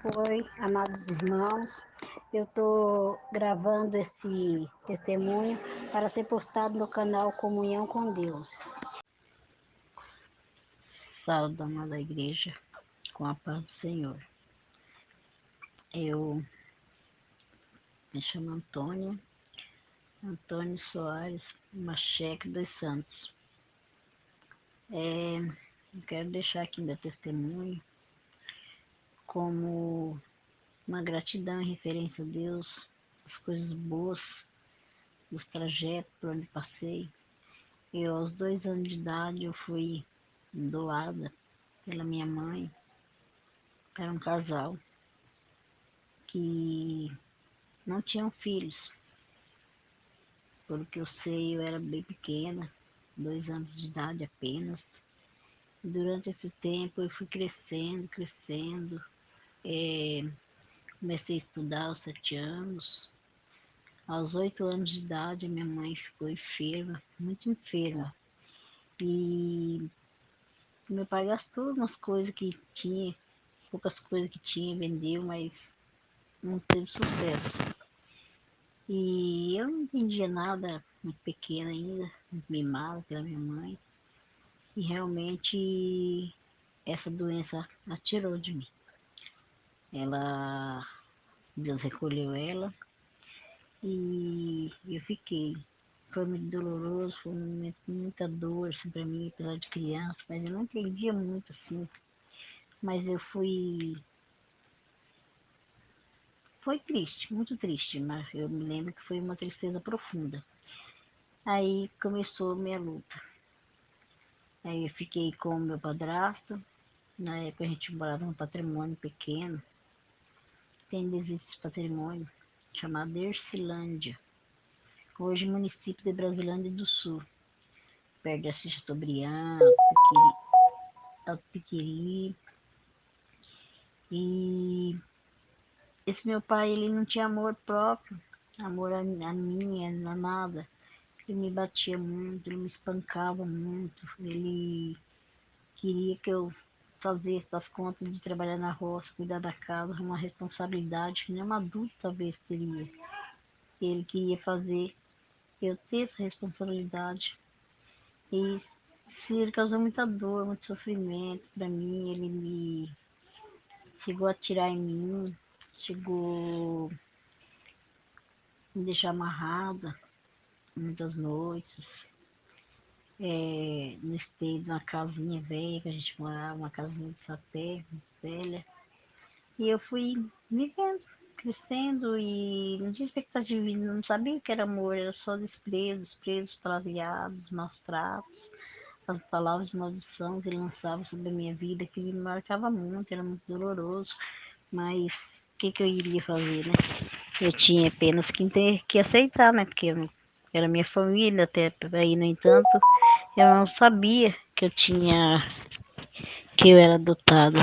Oi, amados irmãos, eu estou gravando esse testemunho para ser postado no canal Comunhão com Deus. Salve, amada igreja, com a paz do Senhor. Eu me chamo Antônio Soares Macheque dos Santos. Eu quero deixar aqui meu testemunho como uma gratidão em referência a Deus, as coisas boas, os trajetos por onde passei. Eu, aos 2 anos de idade, eu fui doada pela minha mãe para um casal que não tinham filhos. Porque eu sei, eu era bem pequena, 2 anos de idade apenas. E durante esse tempo eu fui crescendo. É, comecei a estudar aos 7 anos. Aos 8 anos de idade, minha mãe ficou enferma, muito enferma. E meu pai gastou umas coisas que tinha, poucas coisas que tinha, vendeu, mas não teve sucesso. E eu não entendia nada, muito pequena ainda, muito mimada pela minha mãe. E realmente essa doença atirou de mim. Ela, Deus recolheu ela e eu fiquei. Foi muito doloroso, foi muita dor assim, para mim, apesar de criança, mas eu não entendia muito assim. Mas eu fui. Foi triste, muito triste, mas eu me lembro que foi uma tristeza profunda. Aí começou a minha luta. Aí eu fiquei com o meu padrasto. Na época a gente morava num patrimônio pequeno. Ainda existe esse patrimônio, chamado Ercilândia, hoje município de Brasilândia do Sul, perto de Assis Chateaubriand, Alto Piquiri. E esse meu pai, ele não tinha amor próprio, amor a mim, a nada. Ele me batia muito, ele me espancava muito, ele queria que eu fazesse das contas de trabalhar na roça, cuidar da casa, uma responsabilidade que nenhum adulto talvez teria. Ele queria fazer eu ter essa responsabilidade. E se ele causou muita dor, muito sofrimento para mim, ele me chegou a atirar em mim, chegou a me deixar amarrada muitas noites, no esteio de uma casinha velha que a gente morava, uma casinha de sapé, velha. E eu fui vivendo, crescendo e não tinha expectativa, não sabia o que era amor, era só desprezos, palavreados, maus tratos, as palavras de maldição que ele lançava sobre a minha vida, que me marcava muito, era muito doloroso, mas o que eu iria fazer, né? Eu tinha apenas que ter que aceitar, né? Porque era minha família, até aí, no entanto, eu não sabia que eu era adotada.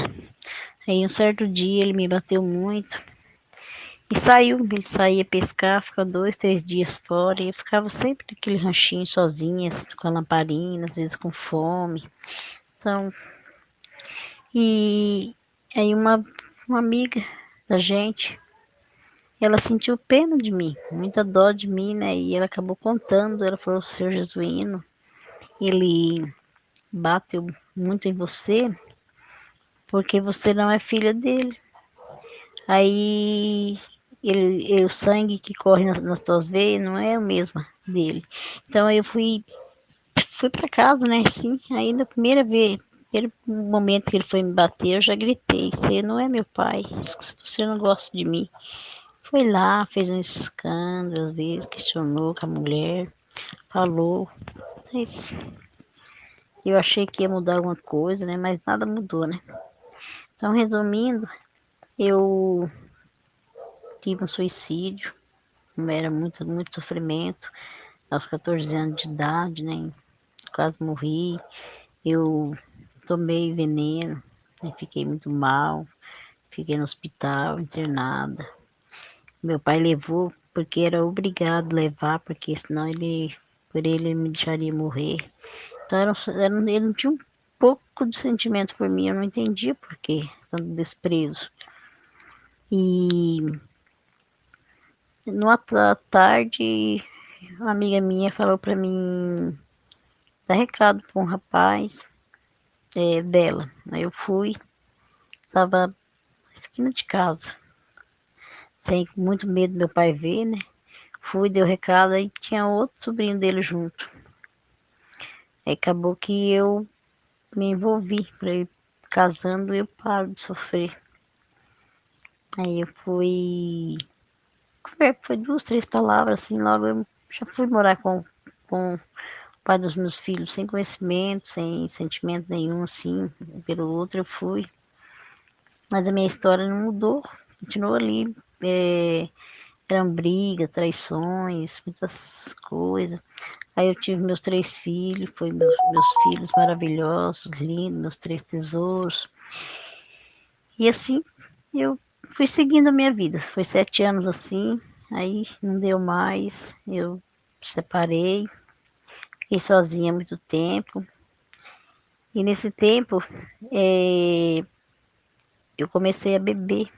Aí um certo dia ele me bateu muito e saiu, ele saía pescar, ficava 2, 3 dias fora e eu ficava sempre naquele ranchinho sozinha, com a lamparina, às vezes com fome. Então, e aí uma amiga da gente, ela sentiu pena de mim, muita dó de mim, né? E ela acabou contando, ela falou, o seu Jesuíno, ele bateu muito em você porque você não é filha dele. Aí o sangue que corre nas tuas veias não é o mesmo dele. Então eu fui para casa, né? Sim, aí na primeira vez, primeiro momento que ele foi me bater, eu já gritei: você não é meu pai, você não gosta de mim. Foi lá, fez um escândalo, às vezes, questionou com a mulher, falou. Mas eu achei que ia mudar alguma coisa, né? Mas nada mudou, né? Então, resumindo, eu tive um suicídio, era muito sofrimento, aos 14 anos de idade, né? Quase morri. Eu tomei veneno, né? Fiquei muito mal, fiquei no hospital, internada. Meu pai levou porque era obrigado a levar, porque senão por ele me deixaria morrer. Então ele não tinha um pouco de sentimento por mim, eu não entendia por quê, tanto desprezo. E numa tarde, uma amiga minha falou para mim dar recado para um rapaz dela. Aí eu fui, estava na esquina de casa, sem muito medo do meu pai ver, né? Fui, deu recado, aí tinha outro sobrinho dele junto. Aí acabou que eu me envolvi, para ir casando eu paro de sofrer. Aí eu fui, foi duas, três palavras, assim, logo eu já fui morar com o pai dos meus filhos, sem conhecimento, sem sentimento nenhum, assim, pelo outro eu fui. Mas a minha história não mudou, continuou ali. Eram brigas, traições, muitas coisas. Aí eu tive meus três filhos, foi meus filhos maravilhosos, lindos, meus três tesouros. E assim eu fui seguindo a minha vida. Foi 7 anos assim, aí não deu mais, eu separei, fiquei sozinha há muito tempo. E nesse tempo eu comecei a beber.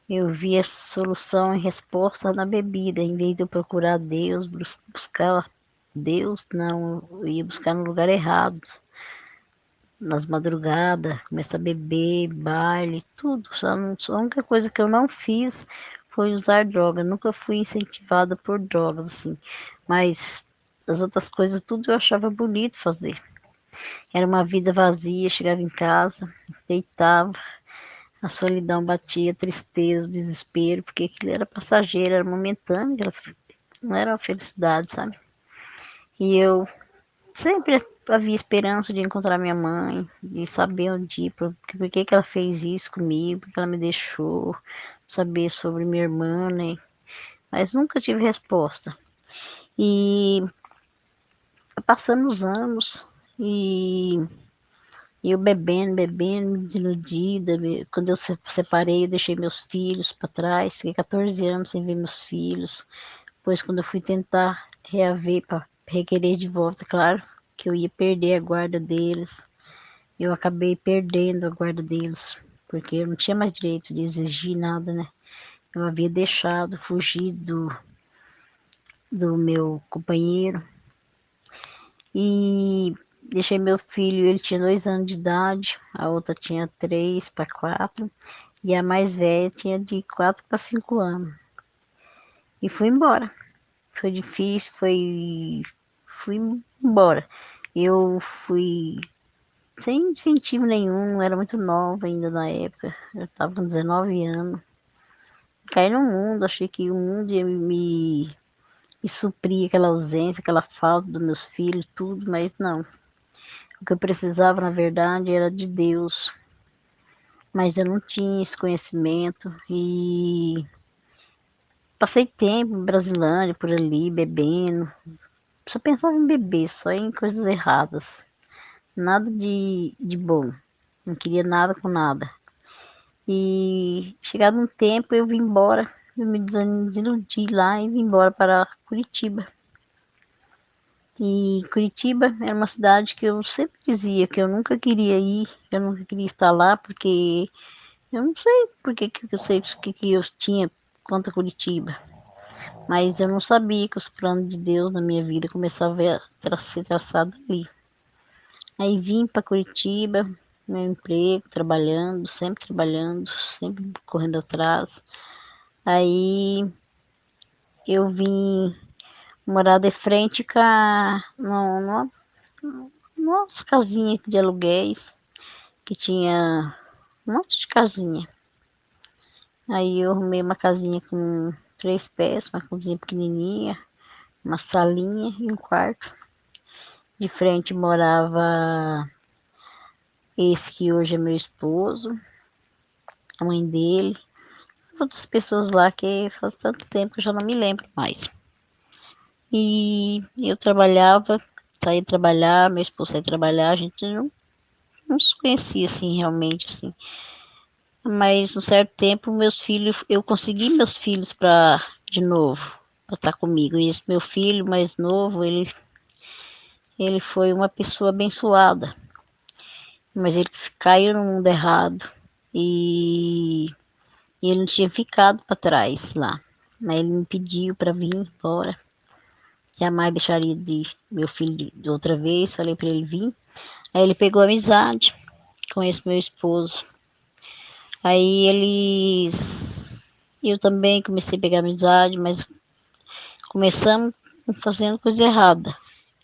Eu vi a solução e resposta na bebida, em vez de eu procurar Deus, buscar Deus, não, eu ia buscar no lugar errado. Nas madrugadas, começar a beber, baile, tudo. A única coisa que eu não fiz foi usar droga. Nunca fui incentivada por drogas, assim. Mas as outras coisas, tudo eu achava bonito fazer. Era uma vida vazia, chegava em casa, deitava, a solidão batia, a tristeza, o desespero, porque aquilo era passageiro, era momentâneo, não era uma felicidade, sabe? E eu sempre havia esperança de encontrar minha mãe, de saber onde ir, por que ela fez isso comigo, por que ela me deixou, saber sobre minha irmã, né? Mas nunca tive resposta. E passando os anos, e eu bebendo, me desiludida. Quando eu separei, eu deixei meus filhos para trás, fiquei 14 anos sem ver meus filhos. Depois, quando eu fui tentar reaver, para requerer de volta, claro que eu ia perder a guarda deles. Eu acabei perdendo a guarda deles, porque eu não tinha mais direito de exigir nada, né? Eu havia deixado, fugido do meu companheiro e deixei meu filho, ele tinha 2 anos de idade, a outra tinha 3 para 4 e a mais velha tinha de 4 para 5 anos. E fui embora. Foi difícil, fui embora. Eu fui sem incentivo nenhum, era muito nova ainda na época. Eu estava com 19 anos. Caí no mundo, achei que o mundo ia me suprir aquela ausência, aquela falta dos meus filhos, tudo, mas não. O que eu precisava, na verdade, era de Deus. Mas eu não tinha esse conhecimento e passei tempo em Brasilândia, por ali, bebendo. Só pensava em beber, só em coisas erradas. Nada de bom. Não queria nada com nada. E chegado um tempo eu vim embora, eu me desiludi lá e vim embora para Curitiba. E Curitiba era uma cidade que eu sempre dizia que eu nunca queria ir, eu nunca queria estar lá, porque eu não sei porque que eu sei que eu tinha contra Curitiba, mas eu não sabia que os planos de Deus na minha vida começavam a ser traçados ali. Aí vim para Curitiba, meu emprego, trabalhando, sempre correndo atrás. Aí eu vim morar de frente com nossa casinha de aluguéis, que tinha um monte de casinha. Aí eu arrumei uma casinha com 3 pés, uma cozinha pequenininha, uma salinha e um quarto. De frente morava esse que hoje é meu esposo, a mãe dele, outras pessoas lá que faz tanto tempo que eu já não me lembro mais. E eu trabalhava, saía trabalhar, meu esposo saía trabalhar, a gente não se conhecia assim realmente assim. Mas um certo tempo meus filhos, eu consegui meus filhos para de novo, para estar comigo. E esse meu filho mais novo, ele foi uma pessoa abençoada, mas ele caiu no mundo errado e E ele não tinha ficado para trás lá. Mas ele me pediu para vir embora. Jamais deixaria de meu filho de outra vez. Falei para ele vir. Aí ele pegou amizade com esse meu esposo. Aí eles. Eu também comecei a pegar amizade, mas começamos fazendo coisa errada.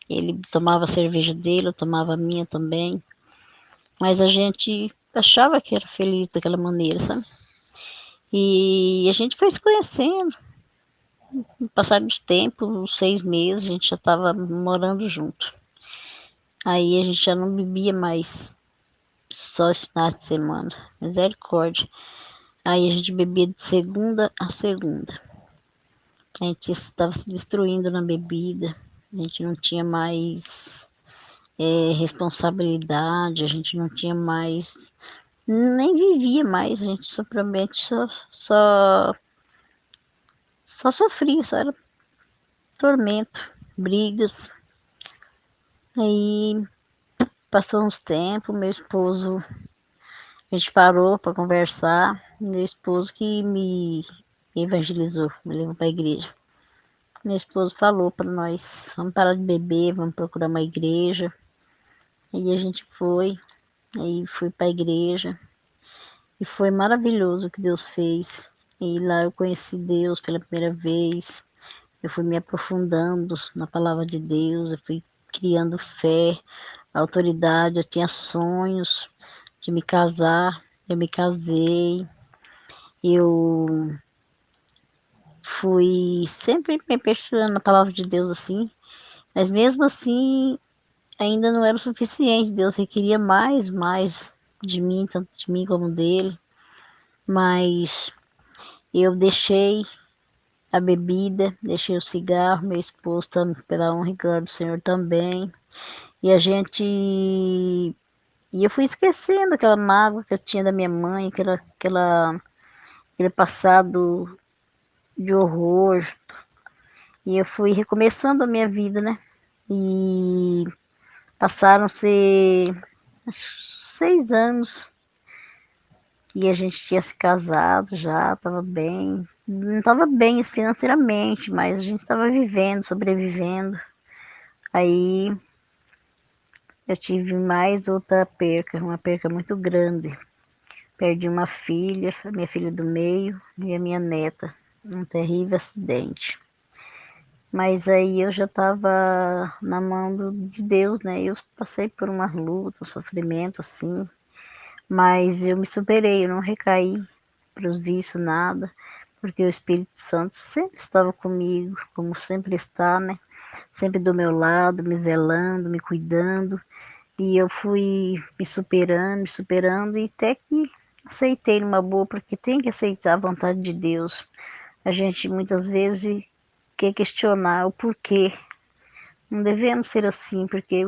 Ele tomava a cerveja dele, eu tomava a minha também. Mas a gente achava que era feliz daquela maneira, sabe? E a gente foi se conhecendo. No passar de tempo, uns 6 meses, a gente já estava morando junto. Aí a gente já não bebia mais só os finais de semana. Misericórdia. Aí a gente bebia de segunda a segunda. A gente estava se destruindo na bebida. A gente não tinha mais responsabilidade, a gente não tinha mais, nem vivia mais, a gente simplesmente só sofria, só era tormento, brigas. Aí passou uns tempos, meu esposo, a gente parou para conversar, meu esposo que me evangelizou, me levou para a igreja. Meu esposo falou para nós, vamos parar de beber, vamos procurar uma igreja. Aí a gente foi, aí fui para a igreja, e foi maravilhoso o que Deus fez. E lá eu conheci Deus pela primeira vez. Eu fui me aprofundando na palavra de Deus, eu fui criando fé, autoridade. Eu tinha sonhos de me casar, eu me casei. Eu fui sempre me aperfeiçoando na palavra de Deus assim, mas mesmo assim ainda não era o suficiente. Deus requeria mais, mais de mim, tanto de mim como dele. Mas eu deixei a bebida, deixei o cigarro, meu esposo também, pela honra e glória do Senhor também. E a gente. E eu fui esquecendo aquela mágoa que eu tinha da minha mãe, aquele passado de horror. E eu fui recomeçando a minha vida, né? E passaram-se 6 anos que a gente tinha se casado já, estava bem. Não estava bem financeiramente, mas a gente estava vivendo, sobrevivendo. Aí eu tive mais outra perca, uma perca muito grande. Perdi uma filha, a minha filha do meio e a minha neta, num terrível acidente. Mas aí eu já estava na mão de Deus, né? Eu passei por uma luta, um sofrimento assim, mas eu me superei, eu não recaí para os vícios, nada, porque o Espírito Santo sempre estava comigo, como sempre está, né? Sempre do meu lado, me zelando, me cuidando. E eu fui me superando, e até que aceitei numa boa, porque tem que aceitar a vontade de Deus. A gente muitas vezes quer questionar o porquê. Não devemos ser assim, porque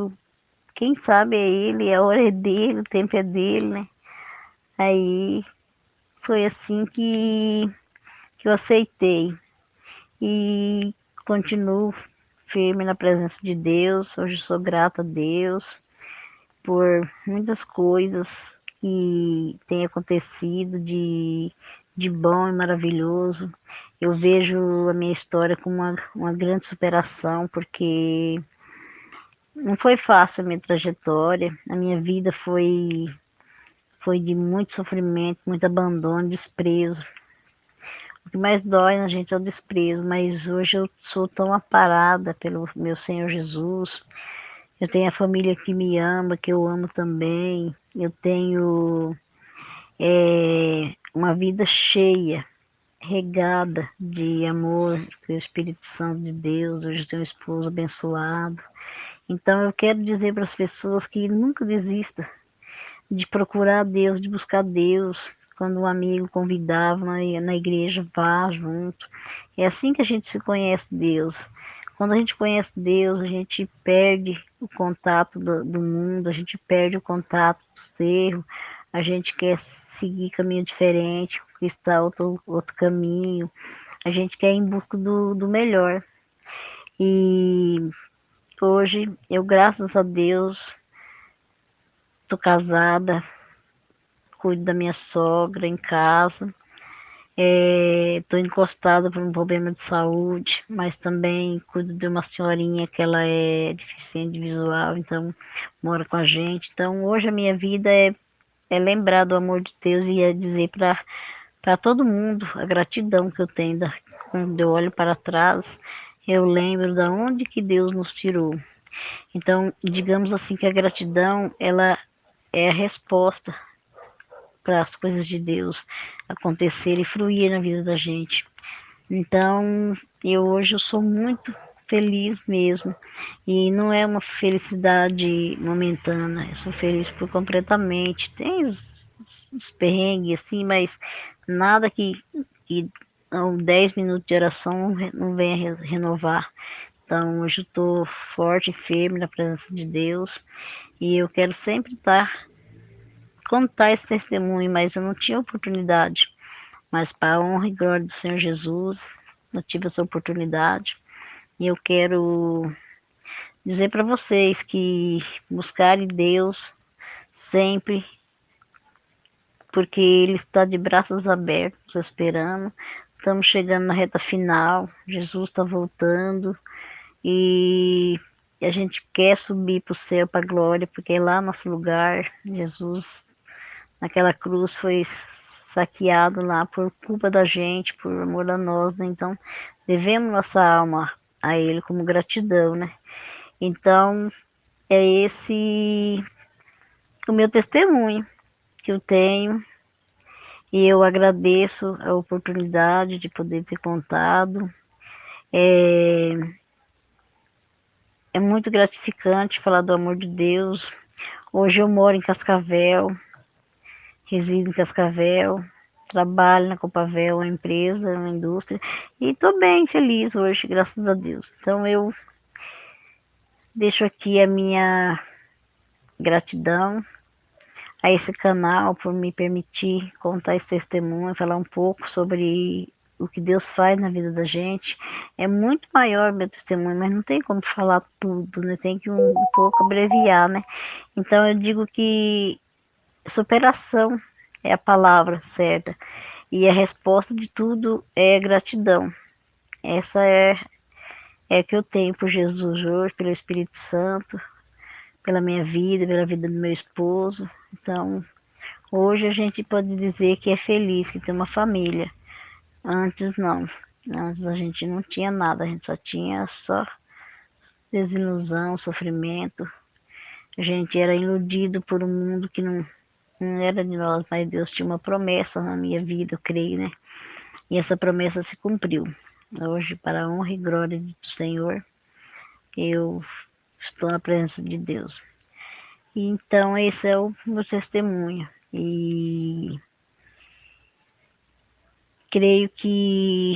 quem sabe é Ele, a hora é dele, o tempo é dele, né? Aí foi assim que eu aceitei. E continuo firme na presença de Deus. Hoje sou grata a Deus por muitas coisas que têm acontecido de bom e maravilhoso. Eu vejo a minha história como uma grande superação, porque não foi fácil a minha trajetória. A minha vida foi de muito sofrimento, muito abandono, desprezo. O que mais dói na gente é o desprezo, mas hoje eu sou tão amparada pelo meu Senhor Jesus. Eu tenho a família que me ama, que eu amo também. Eu tenho uma vida cheia, regada de amor pelo Espírito Santo de Deus. Hoje eu tenho um esposo abençoado. Então eu quero dizer para as pessoas que nunca desista de procurar Deus, de buscar Deus. Quando um amigo convidava na igreja, vá junto. É assim que a gente se conhece Deus. Quando a gente conhece Deus, a gente perde o contato do mundo, a gente perde o contato dos erros, a gente quer seguir caminho diferente, conquistar outro caminho, a gente quer ir em busca do melhor. E hoje, eu, graças a Deus, estou casada, cuido da minha sogra em casa, Estou encostada por um problema de saúde, mas também cuido de uma senhorinha que ela é deficiente visual, então mora com a gente. Então hoje a minha vida é lembrar do amor de Deus e é dizer para todo mundo a gratidão que eu tenho. Quando eu olho para trás, eu lembro da onde que Deus nos tirou. Então, digamos assim que a gratidão, ela é a resposta para as coisas de Deus acontecerem e fluir na vida da gente. Então, hoje eu sou muito feliz mesmo. E não é uma felicidade momentânea, eu sou feliz por completamente. Tem os perrengues assim, mas nada que 10 minutos de oração não venha renovar. Então, hoje eu estou forte e firme na presença de Deus e eu quero sempre contar esse testemunho, mas eu não tinha oportunidade. Mas para a honra e glória do Senhor Jesus, eu tive essa oportunidade. E eu quero dizer para vocês que buscarem Deus sempre, porque Ele está de braços abertos esperando. Estamos chegando na reta final, Jesus está voltando e a gente quer subir para o céu, para a glória, porque é lá nosso lugar. Jesus, naquela cruz, foi saqueado lá por culpa da gente, por amor a nós, né? Então, devemos nossa alma a Ele como gratidão, né? Então, é esse o meu testemunho que eu tenho e eu agradeço a oportunidade de poder ter contado. É, é muito gratificante falar do amor de Deus. Hoje eu moro em Cascavel, resido em Cascavel, trabalho na Copavel, uma empresa, uma indústria, e estou bem feliz hoje, graças a Deus. Então eu deixo aqui a minha gratidão a esse canal por me permitir contar esse testemunho, falar um pouco sobre o que Deus faz na vida da gente. É muito maior meu testemunho, mas não tem como falar tudo, né? Tem que um pouco abreviar, né? Então eu digo que superação é a palavra certa e a resposta de tudo é gratidão. Essa é que eu tenho por Jesus hoje, pelo Espírito Santo, pela minha vida, pela vida do meu esposo. Então, hoje a gente pode dizer que é feliz, que tem uma família. Antes não. Antes a gente não tinha nada, a gente só tinha só desilusão, sofrimento. A gente era iludido por um mundo que não era de nós, mas Deus tinha uma promessa na minha vida, eu creio, né? E essa promessa se cumpriu. Hoje, para a honra e glória do Senhor, eu estou na presença de Deus. Então, esse é o meu testemunho. E creio que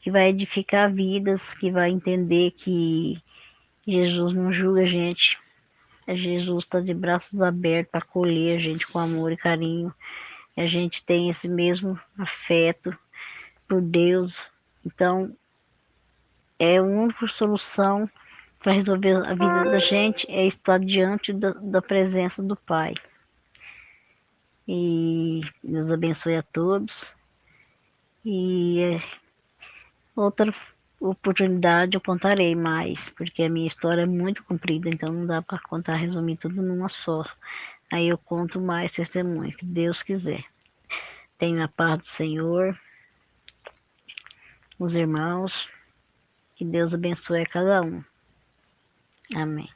vai edificar vidas, que vai entender que Jesus não julga a gente. Jesus está de braços abertos para acolher a gente com amor e carinho. A gente tem esse mesmo afeto por Deus. Então, é a única solução para resolver a vida da gente é estar diante da presença do Pai. E Deus abençoe a todos. E outra oportunidade eu contarei mais, porque a minha história é muito comprida, então não dá para contar, resumir tudo numa só. Aí eu conto mais testemunho, que Deus quiser. Tenho a paz do Senhor, os irmãos, que Deus abençoe a cada um. Amém.